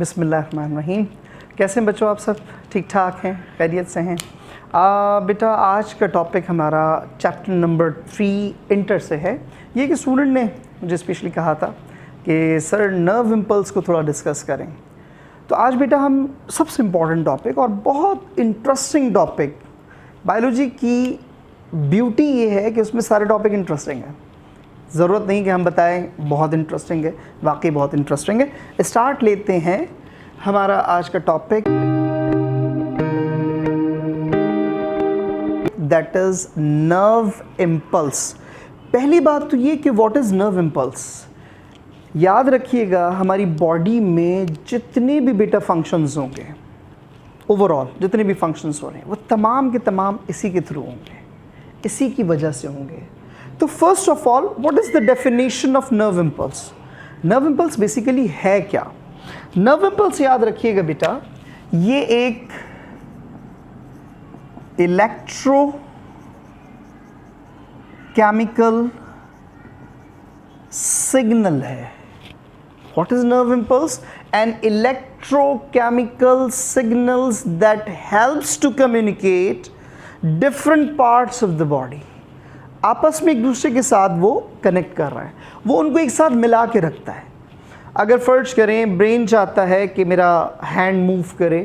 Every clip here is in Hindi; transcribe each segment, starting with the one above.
बिस्मिल्लाहिर्रहमानिर्रहीम। कैसे हैं बच्चों, आप सब ठीक ठाक हैं, खैरियत से हैं? बेटा आज का टॉपिक हमारा चैप्टर नंबर 3 इंटर से है। ये कि स्टूडेंट ने मुझे स्पेशली कहा था कि सर नर्व इम्पल्स को थोड़ा डिस्कस करें। तो आज बेटा हम सबसे इम्पॉर्टेंट टॉपिक और बहुत इंटरेस्टिंग टॉपिक, बायोलॉजी की ब्यूटी ये है कि उसमें सारे टॉपिक इंटरेस्टिंग हैं। ज़रूरत नहीं कि हम बताएं बहुत इंटरेस्टिंग है, वाकई बहुत इंटरेस्टिंग है। स्टार्ट लेते हैं हमारा आज का topic, that is nerve impulse. पहली बात तो ये कि व्हाट इज़ नर्व इम्पल्स। याद रखिएगा हमारी बॉडी में जितने भी बेटा फंक्शंस होंगे, ओवरऑल जितने भी फंक्शंस हो रहे हैं वो तमाम के तमाम इसी के थ्रू होंगे, इसी की वजह से होंगे। तो first of all, what is the definition of nerve impulse. Nerve impulse basically है क्या? नर्व इम्पल्स याद रखिएगा बेटा, ये एक इलेक्ट्रो केमिकल सिग्नल है। What is nerve impulse? An electrochemical signals that helps to communicate different parts of the body. आपस में एक दूसरे के साथ वो कनेक्ट कर रहा है, वो उनको एक साथ मिला के रखता है। अगर फर्ज करें ब्रेन चाहता है कि मेरा हैंड मूव करे,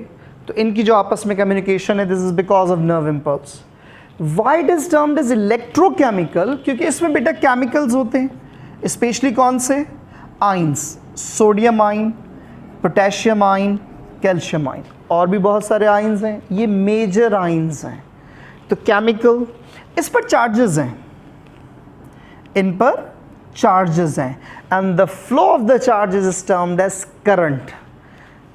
तो इनकी जो आपस में कम्युनिकेशन है, this is because of nerve impulse. Why it is termed as electrochemical? क्योंकि इसमें बेटा केमिकल्स होते हैं, स्पेशली कौन से? Ions, sodium ion, potassium ion, calcium ion, और भी बहुत सारे आइंस हैं, ये मेजर आइंस हैं। तो केमिकल, इस पर चार्जेस हैं, इन पर चार्जेस हैं, and the flow of the charges is termed as current.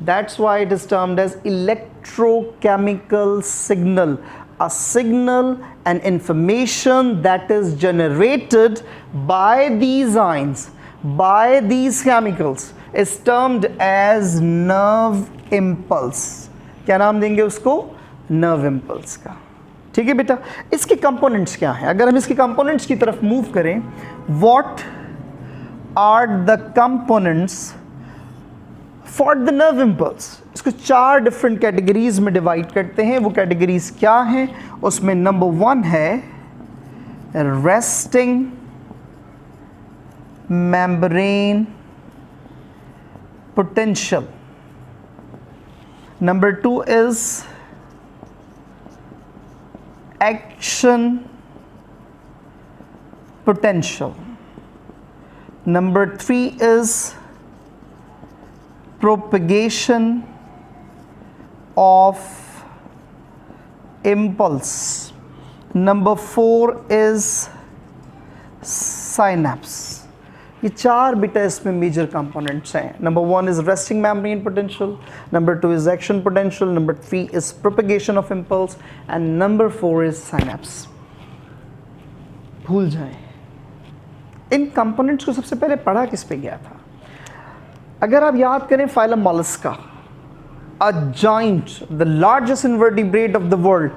That's why it is termed as electrochemical signal, a signal and information that is generated by these ions, by these chemicals, is termed as nerve impulse. क्या नाम देंगे उसको? nerve impulse का। ठीक है बेटा, इसके कंपोनेंट्स क्या हैं? अगर हम इसके कंपोनेंट्स की तरफ मूव करें, what are the components for the nerve impulse? इसको 4 डिफरेंट कैटेगरीज में डिवाइड करते हैं। वो कैटेगरीज क्या हैं? उसमें नंबर 1 है resting membrane potential. Number 2 is action potential. Number 3 is propagation of impulse. Number 4 is synapse. ये 4 बेटा इसमें मेजर कंपोनेंट्स हैं। Number 1 is resting membrane potential, number 2 is action potential, number 3 is propagation of impulse, and number 4 is synapse. भूल जाएं, इन कंपोनेंट्स को सबसे पहले पढ़ा किस पे गया था? अगर आप याद करें, phylum Mollusca, a giant, the largest invertebrate of the world,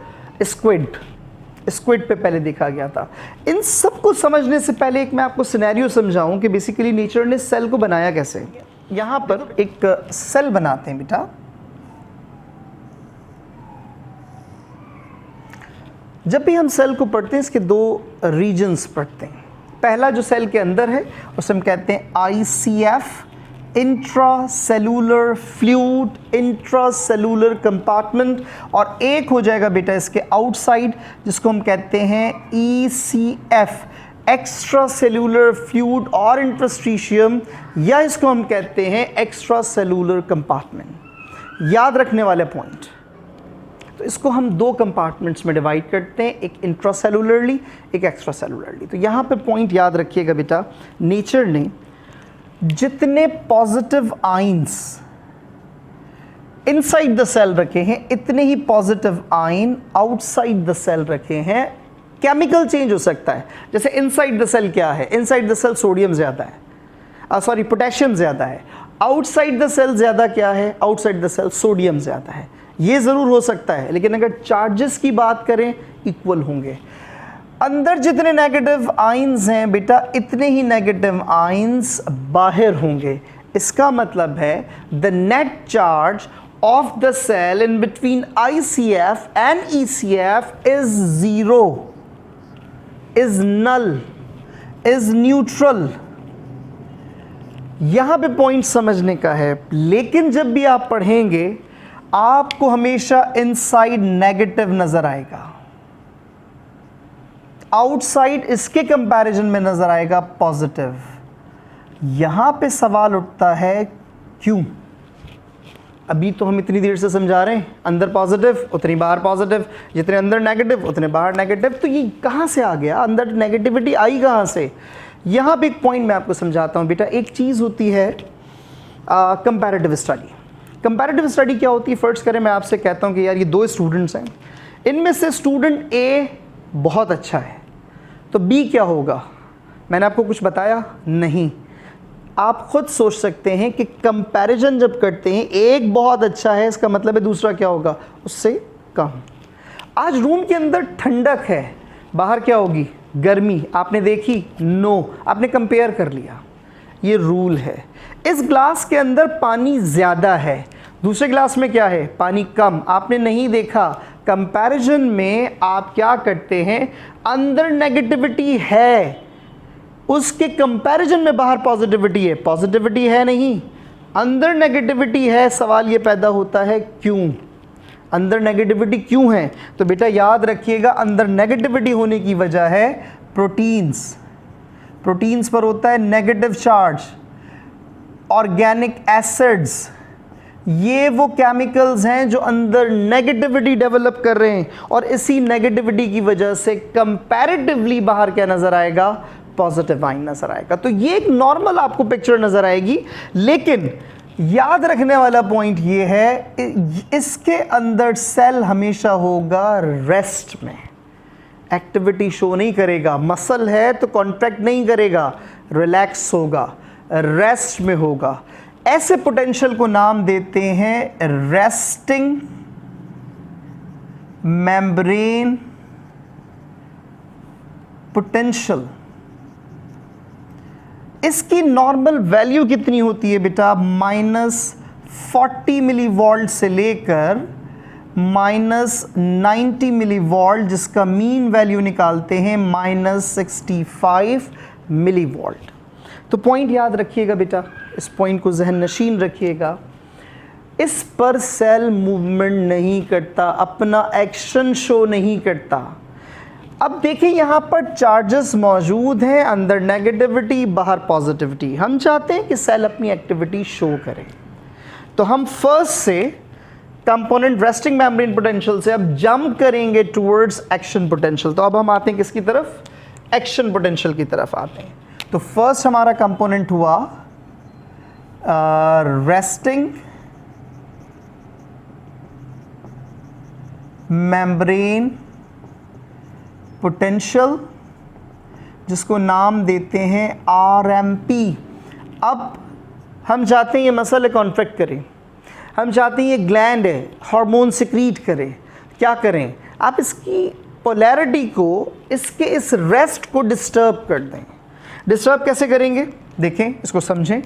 squid पे पहले देखा गया था। इन सब को समझने से पहले एक मैं आपको सिनेरियो समझाऊं कि बेसिकली नेचर ने सेल को बनाया कैसे। यहां पर एक सेल बनाते हैं बेटा। जब भी हम सेल को पढ़ते हैं, इसके 2 रीजन्स पढ़ते हैं। पहला जो सेल के अंदर है उसे हम कहते हैं ICF, intracellular fluid, intracellular compartment, और एक हो जाएगा बेटा इसके आउटसाइड जिसको हम कहते हैं ECF, एक्स्ट्रा सेलुलर फ्लूइड और इंटरस्टिशियम, या इसको हम कहते हैं एक्स्ट्रा सेलुलर कंपार्टमेंट। याद रखने वाले पॉइंट, तो इसको हम 2 कंपार्टमेंट्स में डिवाइड करते हैं, एक इंट्रासेलुलरली, एक एक्स्ट्रा सेलुलरली। तो यहाँ पे पॉइंट याद रखिएगा बेटा, नेचर ने जितने positive ions inside the cell रखे हैं, इतने ही positive ion outside the cell रखे हैं। केमिकल चेंज हो सकता है, जैसे इनसाइड द सेल क्या है? इनसाइड द सेल सोडियम ज़्यादा है, पोटेशियम ज़्यादा है। आउटसाइड द सेल ज़्यादा क्या है? आउटसाइड द सेल सोडियम ज़्यादा है। ये ज़रूर हो सकता है, लेकिन अगर चार्जेस की बात करें, इक्वल होंगे। अंदर जितने नेगेटिव आइंस हैं बेटा, इतने ही नेगेटिव आइंस बाहर होंगे। इसका मतलब है the net charge of the cell in between ICF and ECF is zero, is null, is neutral. यहां पे पॉइंट समझने का है, लेकिन जब भी आप पढ़ेंगे आपको हमेशा इनसाइड नेगेटिव नजर आएगा, आउटसाइड इसके कंपैरिजन में नजर आएगा पॉजिटिव। यहां पे सवाल उठता है क्यों? अभी तो हम इतनी देर से समझा रहे हैं अंदर पॉजिटिव उतनी बाहर पॉजिटिव, जितने अंदर नेगेटिव उतने बाहर नेगेटिव, तो ये कहाँ से आ गया? अंदर नेगेटिविटी आई कहाँ से? यहाँ पे एक पॉइंट मैं आपको समझाता हूँ बेटा। एक चीज़ होती है कंपैरेटिव स्टडी। कंपैरेटिव स्टडी क्या होती है? फर्स्ट करें, मैं आपसे कहता हूँ कि यार ये दो स्टूडेंट्स हैं, इनमें से स्टूडेंट ए बहुत अच्छा है, तो बी क्या होगा? मैंने आपको कुछ बताया नहीं, आप खुद सोच सकते हैं कि कंपैरिजन जब करते हैं एक बहुत अच्छा है, इसका मतलब है दूसरा क्या होगा? उससे कम। आज रूम के अंदर ठंडक है, बाहर क्या होगी? गर्मी। आपने देखी? नो, आपने कंपेयर कर लिया, ये रूल है। इस ग्लास के अंदर पानी ज़्यादा है, दूसरे ग्लास में क्या है? पानी कम। आपने नहीं देखा। कंपैरिजन में आप क्या करते हैं? अंदर नेगेटिविटी है, उसके कंपैरिजन में बाहर पॉजिटिविटी है। पॉजिटिविटी है नहीं, अंदर नेगेटिविटी है। सवाल ये पैदा होता है क्यों? अंदर नेगेटिविटी क्यों है? तो बेटा याद रखिएगा, अंदर नेगेटिविटी होने की वजह है प्रोटीन्स। प्रोटीन्स पर होता है नेगेटिव चार्ज। ऑर्गेनिक एसिड्स, ये वो केमिकल्स हैं जो अंदर नेगेटिविटी डेवलप कर रहे हैं, और इसी नेगेटिविटी की वजह से कंपैरेटिवली बाहर क्या नजर आएगा? पॉजिटिव आइन नजर आएगा। तो ये एक नॉर्मल आपको पिक्चर नजर आएगी, लेकिन याद रखने वाला पॉइंट ये है, इसके अंदर सेल हमेशा होगा रेस्ट में, एक्टिविटी शो नहीं करेगा। मसल है तो कॉन्ट्रैक्ट नहीं करेगा, रिलैक्स होगा, रेस्ट में होगा। ऐसे पोटेंशियल को नाम देते हैं रेस्टिंग मेम्ब्रेन पोटेंशियल। इसकी नॉर्मल वैल्यू कितनी होती है बेटा? -40 मिलीवोल्ट से लेकर -90 मिलीवोल्ट, जिसका मीन वैल्यू निकालते हैं -65 मिलीवोल्ट। तो पॉइंट याद रखिएगा बेटा, इस पॉइंट को जहन नशीन रखिएगा। इस पर सेल मूवमेंट नहीं करता, अपना एक्शन शो नहीं करता। अब देखिए यहाँ पर चार्जेस मौजूद हैं, अंदर नेगेटिविटी बाहर पॉजिटिविटी। हम चाहते हैं कि सेल अपनी एक्टिविटी शो करे, तो हम फर्स्ट से कंपोनेंट रेस्टिंग मेम्ब्रेन पोटेंशियल से अब जंप करेंगे टुवर्ड्स एक्शन पोटेंशियल। तो अब हम आते हैं किसकी तरफ? एक्शन पोटेंशियल की तरफ आते हैं। तो फर्स्ट हमारा कंपोनेंट हुआ रेस्टिंग मेम्ब्रेन पोटेंशियल, जिसको नाम देते हैं RMP। अब हम चाहते हैं ये मसल कॉन्ट्रैक्ट करें, हम चाहते हैं ये ग्लैंड है हार्मोन सिक्रीट करे। क्या करें? आप इसकी पोलैरिटी को, इसके इस रेस्ट को डिस्टर्ब कर दें। डिस्टर्ब कैसे करेंगे? देखें, इसको समझें।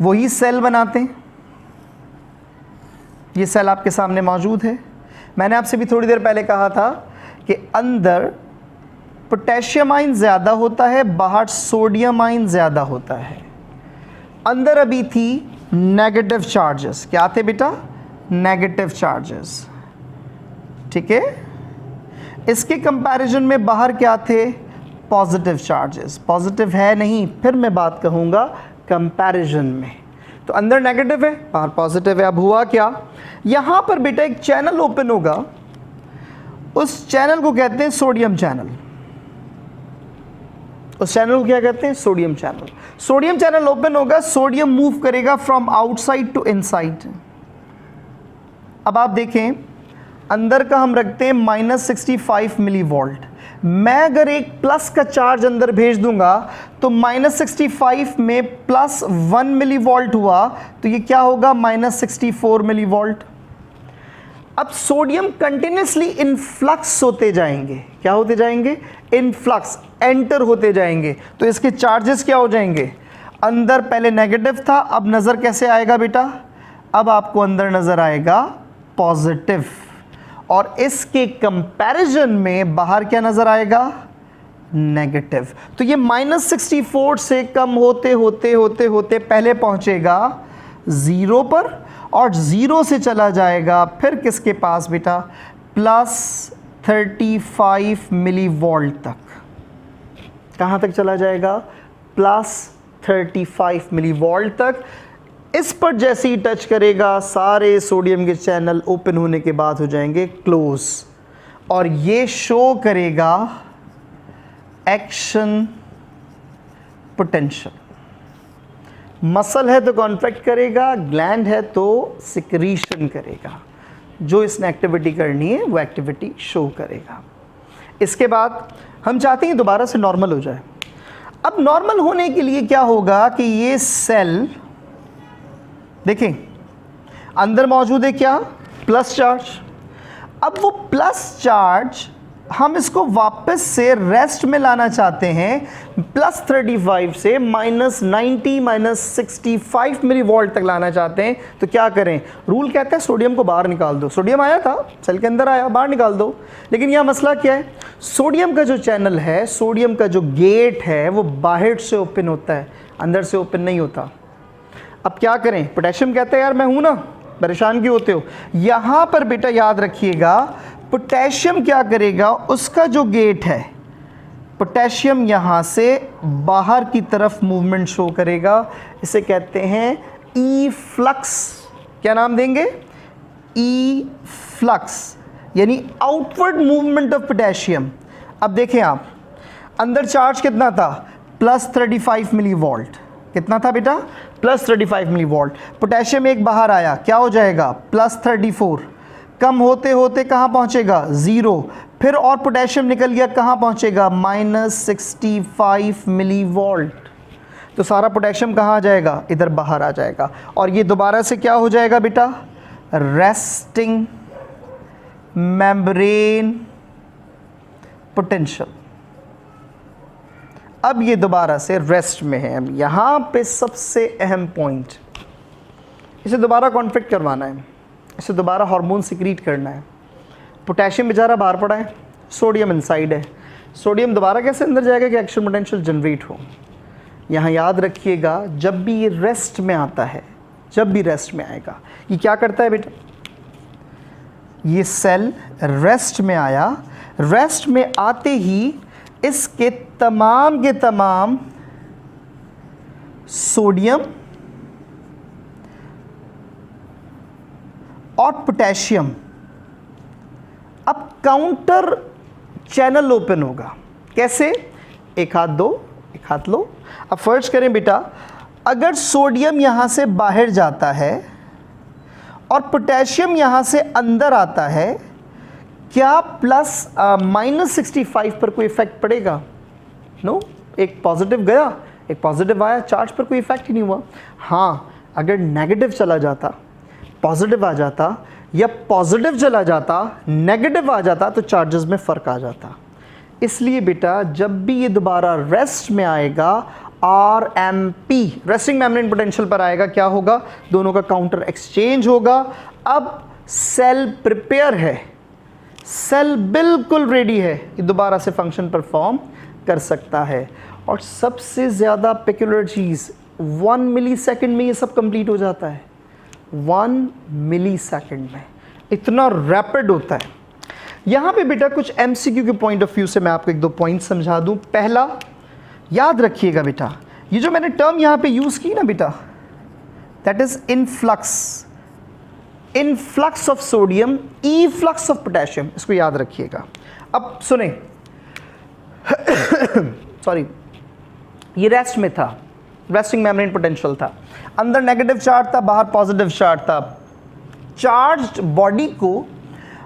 वही सेल बनाते हैं, ये सेल आपके सामने मौजूद है। मैंने आपसे भी थोड़ी देर पहले कहा था कि अंदर पोटेशियम आयन ज़्यादा होता है, बाहर सोडियम आयन ज़्यादा होता है। अंदर अभी थी नेगेटिव चार्जेस। क्या थे बेटा? नेगेटिव चार्जेस, ठीक है। इसके कंपैरिजन में बाहर क्या थे? Positive charges. पॉजिटिव है नहीं, फिर मैं बात कहूँगा कंपैरिजन में। तो अंदर नेगेटिव है, बाहर पॉजिटिव है। अब हुआ क्या? यहाँ पर बेटा एक चैनल ओपन होगा, उस चैनल को कहते हैं सोडियम चैनल। उस चैनल को क्या कहते हैं? Sodium channel. Sodium channel open होगा, सोडियम मूव करेगा फ्रॉम आउटसाइड टू इनसाइड। अब आप देखें, अंदर का हम रखते हैं -65 मिलीवोल्ट। मैं अगर एक प्लस का चार्ज अंदर भेज दूंगा तो -65 में +1 मिलीवोल्ट हुआ, तो ये क्या होगा? -64 मिलीवोल्ट। अब सोडियम कंटिन्यूसली इनफ्लक्स होते जाएंगे। क्या होते जाएंगे? इनफ्लक्स, एंटर होते जाएंगे। तो इसके चार्जेस क्या हो जाएंगे? अंदर पहले नेगेटिव था, अब नज़र कैसे आएगा बेटा, अब आपको अंदर नज़र आएगा पॉजिटिव, और इसके कंपैरिजन में बाहर क्या नज़र आएगा, नेगेटिव। तो ये -64 से कम होते होते होते होते पहले पहुंचेगा 0 पर, और 0 से चला जाएगा फिर किसके पास बेटा, +35 मिलीवोल्ट तक। कहाँ तक चला जाएगा, +35 मिलीवोल्ट तक। इस पर जैसे ही टच करेगा सारे सोडियम के चैनल ओपन होने के बाद हो जाएंगे क्लोज, और ये शो करेगा एक्शन पोटेंशियल। मसल है तो कॉन्ट्रैक्ट करेगा, ग्लैंड है तो सिक्रीशन करेगा, जो इसने एक्टिविटी करनी है वो एक्टिविटी शो करेगा। इसके बाद हम चाहते हैं दोबारा से नॉर्मल हो जाए। अब नॉर्मल होने के लिए क्या होगा कि ये सेल देखें अंदर मौजूद है क्या, प्लस चार्ज। अब वो प्लस चार्ज हम इसको वापस से रेस्ट में लाना चाहते हैं, +35 से -90 -65 मिलीवोल्ट तक लाना चाहते हैं। तो क्या करें, रूल कहता है सोडियम को बाहर निकाल दो। सोडियम आया था सेल के अंदर, आया, बाहर निकाल दो। लेकिन यह मसला क्या है, सोडियम का जो चैनल है, सोडियम का जो गेट है वो बाहर से ओपन होता है, अंदर से ओपन नहीं होता। अब क्या करें, पोटेशियम कहता है यार मैं हूं ना, परेशान क्यों होते हो। यहां पर बेटा याद रखिएगा, पोटेशियम क्या करेगा, उसका जो गेट है पोटेशियम यहां से बाहर की तरफ मूवमेंट शो करेगा। इसे कहते हैं ई फ्लक्स। क्या नाम देंगे, ई फ्लक्स, यानी आउटवर्ड मूवमेंट ऑफ पोटेशियम। अब देखें आप, अंदर चार्ज कितना था, +35 मिलीवोल्ट। कितना था बेटा, +35 मिलीवोल्ट। पोटेशियम एक बाहर आया, क्या हो जाएगा, +34। कम होते होते कहाँ पहुँचेगा, 0। फिर और पोटेशियम निकल गया, कहाँ पहुँचेगा, -65 मिलीवोल्ट। तो सारा पोटेशियम कहाँ आ जाएगा, इधर बाहर आ जाएगा। और ये दोबारा से क्या हो जाएगा बेटा, रेस्टिंग मेम्ब्रेन पोटेंशियल। अब ये दोबारा से रेस्ट में है। अब यहाँ पे सबसे अहम पॉइंट, इसे दोबारा कॉन्फ्लिक्ट करवाना है, इसे दोबारा हार्मोन सिक्रीट करना है। पोटेशियम बेचारा बाहर पड़ा है, सोडियम इनसाइड है। सोडियम दोबारा कैसे अंदर जाएगा कि एक्शन पोटेंशियल जनरेट हो। यहाँ याद रखिएगा, जब भी ये रेस्ट में आता है, जब भी रेस्ट में आएगा, ये क्या करता है बेटा, ये सेल रेस्ट में आया, रेस्ट में आते ही इसके तमाम के तमाम सोडियम और पोटेशियम अब काउंटर चैनल ओपन होगा। कैसे, एक हाथ दो, एक हाथ लो। अब फर्ज करें बेटा, अगर सोडियम यहां से बाहर जाता है और पोटेशियम यहां से अंदर आता है, क्या -65 पर कोई इफेक्ट पड़ेगा, नो। एक पॉजिटिव गया, एक पॉजिटिव आया, चार्ज पर कोई इफेक्ट ही नहीं हुआ। हाँ, अगर नेगेटिव चला जाता, पॉजिटिव आ जाता, या पॉजिटिव चला जाता, नेगेटिव आ जाता, तो चार्जेस में फ़र्क आ जाता। इसलिए बेटा जब भी ये दोबारा रेस्ट में आएगा, RMP रेस्टिंग मेम्ब्रेन पोटेंशियल पर आएगा, क्या होगा, दोनों का काउंटर एक्सचेंज होगा। अब सेल प्रिपेयर है, सेल बिल्कुल रेडी है, ये दोबारा से फंक्शन परफॉर्म कर सकता है। और सबसे ज़्यादा पेक्युलर चीज़, 1 मिलीसेकंड में ये सब कंप्लीट हो जाता है। 1 मिलीसेकंड में, इतना रैपिड होता है। यहाँ पे बेटा कुछ MCQ के पॉइंट ऑफ व्यू से मैं आपको 1-2 पॉइंट समझा दूँ। पहला, याद रखिएगा बेटा, ये जो मैंने टर्म यहाँ पे यूज़ की ना बेटा, that is influx, influx of sodium, efflux of potassium, इसको याद रखिएगा। अब सुने सॉरी, ये रेस्ट में था, रेस्टिंग मेम्ब्रेन पोटेंशियल था, अंदर नेगेटिव चार्ज था, बाहर पॉजिटिव चार्ज था। चार्ज्ड बॉडी को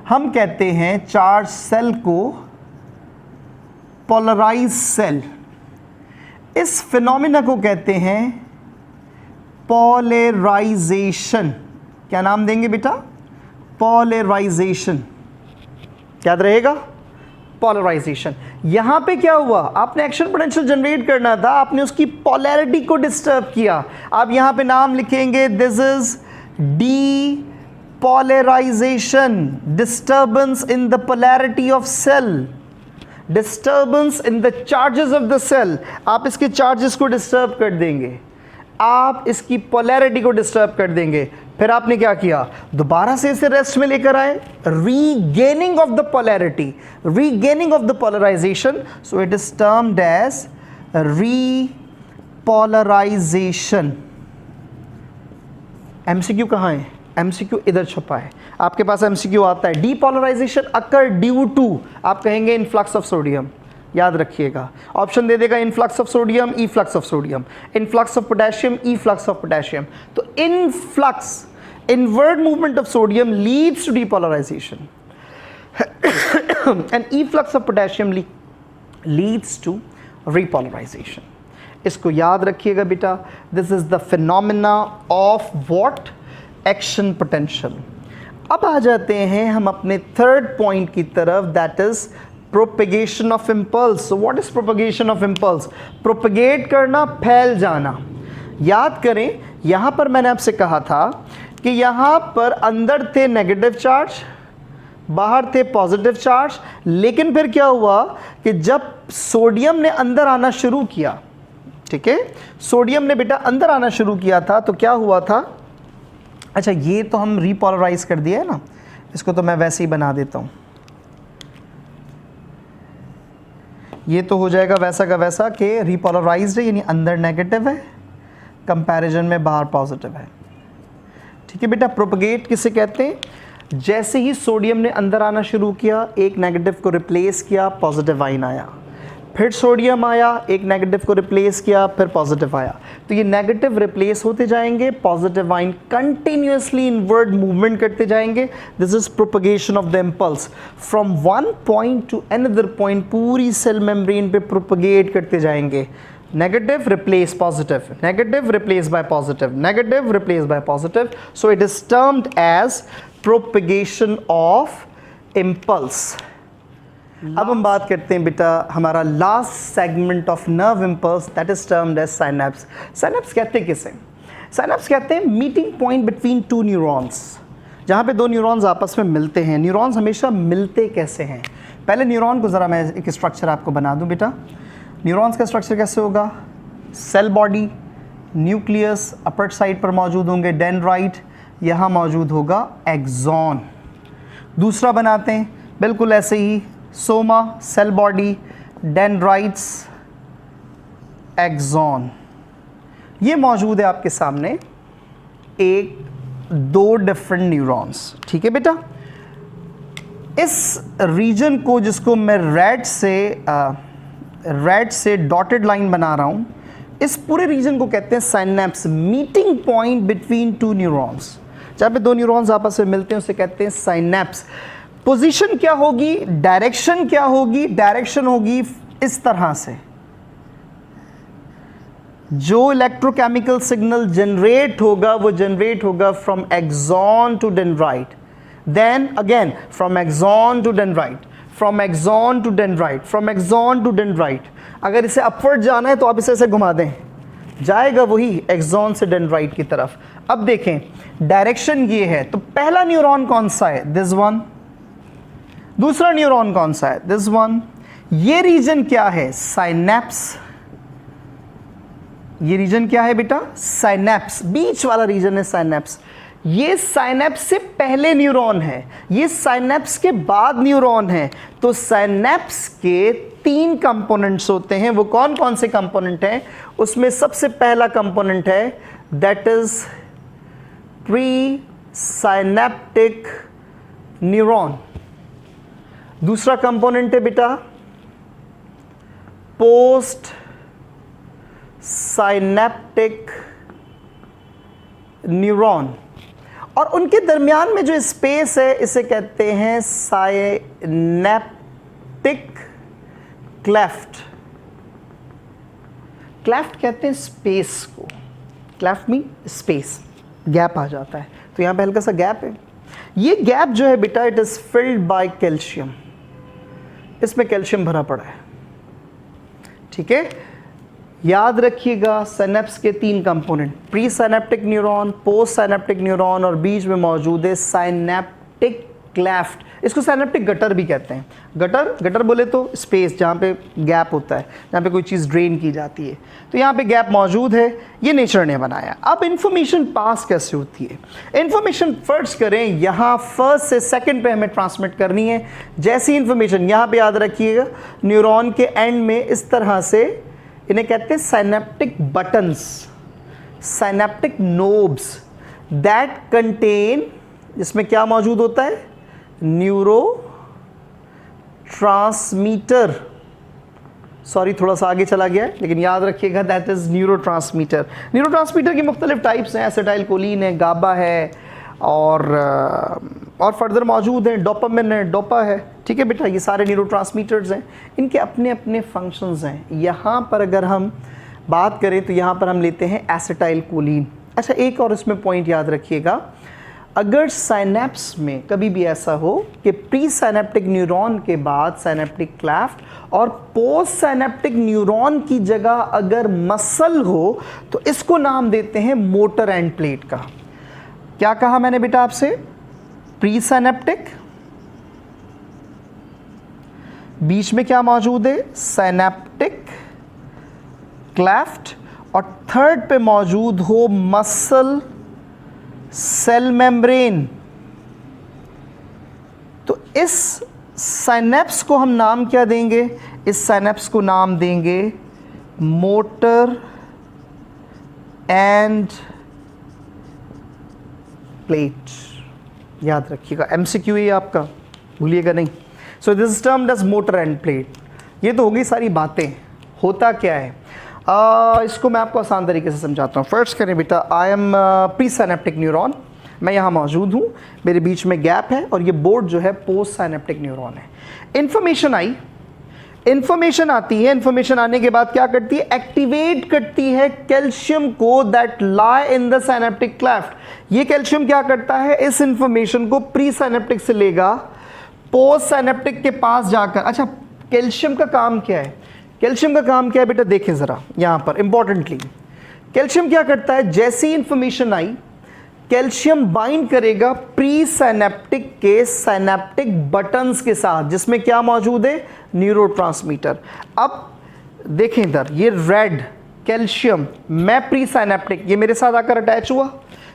हम कहते हैं, चार्ज सेल को पोलराइज सेल। इस फिनोमिना को कहते हैं पोलराइजेशन। क्या नाम देंगे बेटा, पोलराइजेशन। याद रहेगा, पोलराइजेशन। यहां पे क्या हुआ, आपने एक्शन पोटेंशियल जनरेट करना था, आपने उसकी पोलैरिटी को डिस्टर्ब किया। आप यहां पे नाम लिखेंगे, this is depolarization, disturbance in the polarity of cell, disturbance in the charges of the cell। आप इसके चार्जेस को डिस्टर्ब कर देंगे, आप इसकी पोलैरिटी को डिस्टर्ब कर देंगे। फिर आपने क्या किया, दोबारा से इसे रेस्ट में लेकर आए, regaining of the polarity, regaining of the polarization. So it is termed as repolarization. MCQ कहाँ है, एमसीक्यू इधर छुपा है, आपके पास एमसीक्यू आता है। डीपोलराइजेशन अकर ड्यू टू, आप कहेंगे इनफ्लक्स ऑफ सोडियम, याद रखिएगा। ऑप्शन दे देगा influx of sodium, efflux of sodium, influx of potassium, efflux of potassium. तो influx, inward movement of sodium leads to depolarisation and efflux of potassium leads to repolarisation. इसको याद रखिएगा बेटा, this is the phenomena of what, action potential. अब आ जाते हैं हम अपने थर्ड पॉइंट की तरफ, that is propagation of impulse. So what is propagation of impulse? Propagate करना, फैल जाना। याद करें, यहां पर मैंने आपसे कहा था कि यहां पर अंदर थे नेगेटिव चार्ज, बाहर थे पॉजिटिव चार्ज, लेकिन फिर क्या हुआ कि जब सोडियम ने अंदर आना शुरू किया, ठीक है, सोडियम ने बेटा अंदर आना शुरू किया था, तो क्या हुआ था, अच्छा ये तो हम रीपोलराइज कर दिया है ना, इसको तो मैं वैसे ही बना देता हूं, ये तो हो जाएगा वैसा का वैसा कि रीपोलराइज्ड है, यानी अंदर नेगेटिव है, कंपैरिजन में बाहर पॉजिटिव है। ठीक है बेटा, प्रोपगेट किसे कहते हैं? जैसे ही सोडियम ने अंदर आना शुरू किया, एक नेगेटिव को रिप्लेस किया, पॉजिटिव आइन आया, फिर सोडियम आया, एक नेगेटिव को रिप्लेस किया, फिर पॉजिटिव आया। तो ये नेगेटिव रिप्लेस होते जाएंगे, positive ion continuously inward movement करते जाएंगे। This is propagation of the impulse from one point to another point, पूरी सेल मेम्ब्रेन पे प्रोपगेट करते जाएंगे। Negative replace positive, negative replace by positive, negative replace by positive. So it is termed as propagation of impulse. अब हम बात करते हैं बेटा हमारा last segment of nerve impulse, that is termed as synapse. Synapse कहते हैं किसे? साइनेप्स कहते हैं meeting point between to neurons, जहाँ पे दो न्यूरॉन्स आपस में मिलते हैं। न्यूरॉन्स हमेशा मिलते कैसे हैं? पहले न्यूरॉन को ज़रा मैं एक स्ट्रक्चर आपको बना दूँ बेटा। न्यूरॉन्स का स्ट्रक्चर कैसे होगा? Cell body, nucleus upper side पर मौजूद होंगे, डेंड्राइट, यहाँ मौजूद होगा एक्सॉन। दूसरा बनाते हैं बिल्कुल ऐसे ही, soma, cell body, dendrites, axon, ये मौजूद है आपके सामने, एक दो डिफरेंट न्यूरॉन्स। ठीक है बेटा, इस रीजन को जिसको मैं रेड से डॉटेड लाइन बना रहा हूं, इस पूरे रीजन को कहते हैं synapse, meeting point between to neurons. जहाँ पे दो न्यूरॉन्स आपस में मिलते हैं उसे कहते हैं साइनेप्स। पोजीशन क्या होगी, डायरेक्शन क्या होगी? डायरेक्शन होगी इस तरह से, जो इलेक्ट्रोकेमिकल सिग्नल जनरेट होगा वो जनरेट होगा from axon to dendrite, then again from axon to dendrite, from axon to dendrite, from axon to dendrite. अगर इसे अपवर्ड जाना है तो आप इसे ऐसे घुमा दें, जाएगा वही एक्सॉन से डेंड्राइट की तरफ। अब देखें डायरेक्शन ये है, तो पहला न्यूरॉन कौन सा है? This one. दूसरा न्यूरॉन कौन सा है? This one. ये रीजन क्या है? साइनेप्स। ये रीजन क्या है बेटा? साइनेप्स। बीच वाला रीजन है साइनेप्स। ये साइनेप्स से पहले न्यूरॉन है, ये साइनेप्स के बाद न्यूरॉन है। तो साइनेप्स के तीन कंपोनेंट्स होते हैं। वो कौन कौन से कंपोनेंट हैं? उसमें सबसे पहला कंपोनेंट है that is pre synaptic neuron. दूसरा कंपोनेंट है बेटा पोस्ट साइनेप्टिक न्यूरॉन, और उनके दरमियान में जो स्पेस है इसे कहते हैं साइनेप्टिक क्लेफ्ट। क्लेफ्ट कहते हैं स्पेस को, क्लेफ्ट मीन स्पेस, गैप आ जाता है। तो यहां पे हल्का सा गैप है। ये गैप जो है बेटा it is filled by calcium. इसमें कैल्शियम भरा पड़ा है, ठीक है। याद रखिएगा सिनेप्स के 3 component, pre synaptic neuron, post synaptic neuron और बीच में मौजूद है साइनेप्टिक क्लेफ्ट। इसको साइनेप्टिक गटर भी कहते हैं। गटर बोले तो स्पेस जहाँ पे गैप होता है, जहाँ पे कोई चीज़ ड्रेन की जाती है, तो यहाँ पे गैप मौजूद है, ये नेचर ने बनाया। अब इन्फॉर्मेशन पास कैसे होती है? इन्फॉर्मेशन फर्स्ट करें, यहाँ फर्स्ट से सेकंड पे हमें ट्रांसमिट करनी है। जैसी इन्फॉर्मेशन यहाँ पे याद रखिएगा, न्यूरॉन के एंड में इस तरह से इन्हें कहते हैं synaptic buttons, synaptic knobs that contain, इसमें क्या मौजूद होता है? Neuro transmitter. सॉरी थोड़ा सा आगे चला गया है, लेकिन याद रखिएगा that is neuro transmitter. Neuro transmitter की मुख्तलिफ टाइप्स हैं, एसिटाइल कोलिन है, गाबा है और फर्दर मौजूद हैं, डोपामिन है, डोपा है, ठीक है बेटा। ये सारे न्यूरो ट्रांसमीटर्स हैं, इनके अपने अपने फंक्शंस हैं। यहाँ पर अगर हम बात करें तो यहाँ पर हम लेते हैं एसिटाइल कोलिन। अच्छा एक और इसमें पॉइंट याद रखिएगा, अगर साइनेप्स में कभी भी ऐसा हो कि प्री साइनेप्टिक न्यूरॉन के बाद साइनेप्टिक क्लेफ्ट और पोस्ट साइनेप्टिक न्यूरॉन की जगह अगर मसल हो, तो इसको नाम देते हैं मोटर एंड प्लेट का। क्या कहा मैंने बेटा आपसे? प्री साइनेप्टिक, बीच में क्या मौजूद है? साइनेप्टिक क्लेफ्ट, और थर्ड पे मौजूद हो मसल सेल मेम्ब्रेन। तो इस साइनेप्स को हम नाम क्या देंगे? इस साइनेप्स को नाम देंगे मोटर एंड प्लेट। याद रखिएगा, एमसीक्यू है आपका, भूलिएगा नहीं। So this is termed as motor end plate. ये तो हो गई सारी बातें। होता क्या है इसको मैं आपको आसान तरीके से समझाता हूँ। फर्स्ट करें बेटा, I am pre synaptic neuron, मैं यहाँ मौजूद हूँ, मेरे बीच में गैप है और ये बोर्ड जो है पोस्ट साइनेप्टिक न्यूरॉन है। इन्फॉर्मेशन आई, इन्फॉर्मेशन आती है, इन्फॉर्मेशन आने के बाद क्या करती है? एक्टिवेट करती है कैल्शियम को that lie in the synaptic cleft. ये कैल्शियम क्या करता है? इस इन्फॉर्मेशन को प्री साइनेप्टिक से लेगा, पोस्ट साइनेप्टिक के पास जाकर। अच्छा कैल्शियम का काम क्या है? कैल्शियम का काम क्या है बेटा? देखें ज़रा यहाँ पर इंपॉर्टेंटली, कैल्शियम क्या करता है? जैसी इंफॉर्मेशन आई, कैल्शियम बाइंड करेगा प्री साइनेप्टिक के साइनेप्टिक बटन्स के साथ, जिसमें क्या मौजूद है? न्यूरोट्रांसमीटर। अब देखें इधर, ये रेड कैल्शियम, मैं प्री साइनेप्टिक, ये मेरे साथ आकर अटैच हुआ।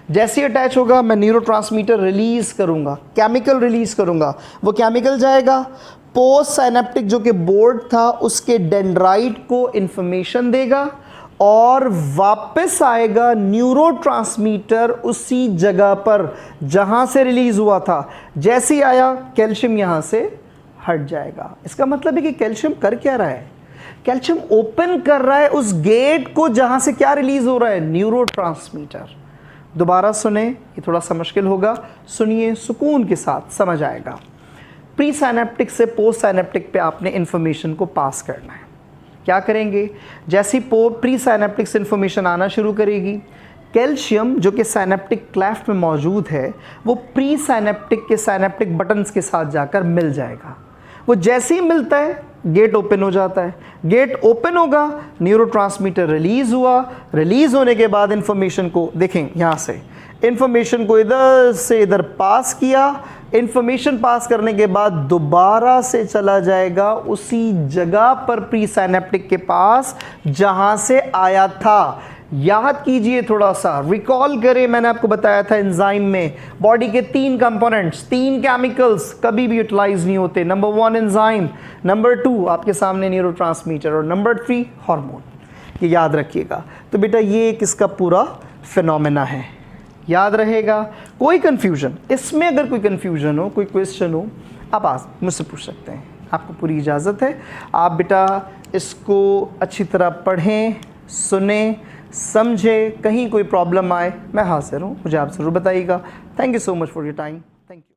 जैसे ही अटैच होगा मैं न्यूरोट्रांसमीटर रिलीज करूंगा, केमिकल रिलीज करूंगा। वो केमिकल जाएगा पोस्ट साइनेप्टिक जो कि बोर्ड था उसके डेंड्राइट को इंफॉर्मेशन देगा और वापस आएगा न्यूरोट्रांसमीटर उसी जगह पर जहां से रिलीज हुआ था। जैसे ही आया कैल्शियम यहां से हट जाएगा। इसका मतलब है कि कैल्शियम कर क्या रहा है? कैल्शियम ओपन कर रहा है उस गेट को जहां से क्या रिलीज हो रहा है? न्यूरोट्रांसमीटर। दोबारा सुने, ये थोड़ा सा मुश्किल होगा, सुनिए सुकून के साथ, समझ आएगा। प्री साइनेप्टिक से पोस्ट साइनेप्टिक पे आपने इंफॉर्मेशन को पास करना है। क्या करेंगे? जैसी प्री साइनेप्टिक से इंफॉर्मेशन आना शुरू करेगी, कैल्शियम जो कि साइनेप्टिक क्लेफ्ट में मौजूद है वो प्री साइनेप्टिक के साइनेप्टिक बटन्स के साथ जाकर मिल जाएगा। वो जैसे ही मिलता है गेट ओपन हो जाता है। गेट ओपन होगा, न्यूरोट्रांसमीटर रिलीज हुआ, रिलीज होने के बाद इंफॉर्मेशन को देखें, यहाँ से इंफॉर्मेशन को इधर से इधर पास किया। इंफॉर्मेशन पास करने के बाद दोबारा से चला जाएगा उसी जगह पर प्री साइनेप्टिक के पास जहां से आया था। याद कीजिए, थोड़ा सा रिकॉल करें, मैंने आपको बताया था एंजाइम में बॉडी के 3 कंपोनेंट्स, 3 केमिकल्स कभी भी यूटिलाइज नहीं होते। नंबर 1 एंजाइम, नंबर 2 आपके सामने न्यूरोट्रांसमीटर और नंबर 3 हार्मोन। ये याद रखिएगा। तो बेटा ये एक इसका पूरा फिनोमेना है, याद रहेगा। कोई कंफ्यूजन, इसमें अगर कोई कंफ्यूजन हो, कोई क्वेश्चन हो, आप आज मुझसे पूछ सकते हैं, आपको पूरी इजाज़त है। आप बेटा इसको अच्छी तरह पढ़ें, सुने, समझे। कहीं कोई प्रॉब्लम आए मैं हाजिर हूँ, मुझे आप ज़रूर बताइएगा। Thank you so much for your time. Thank you.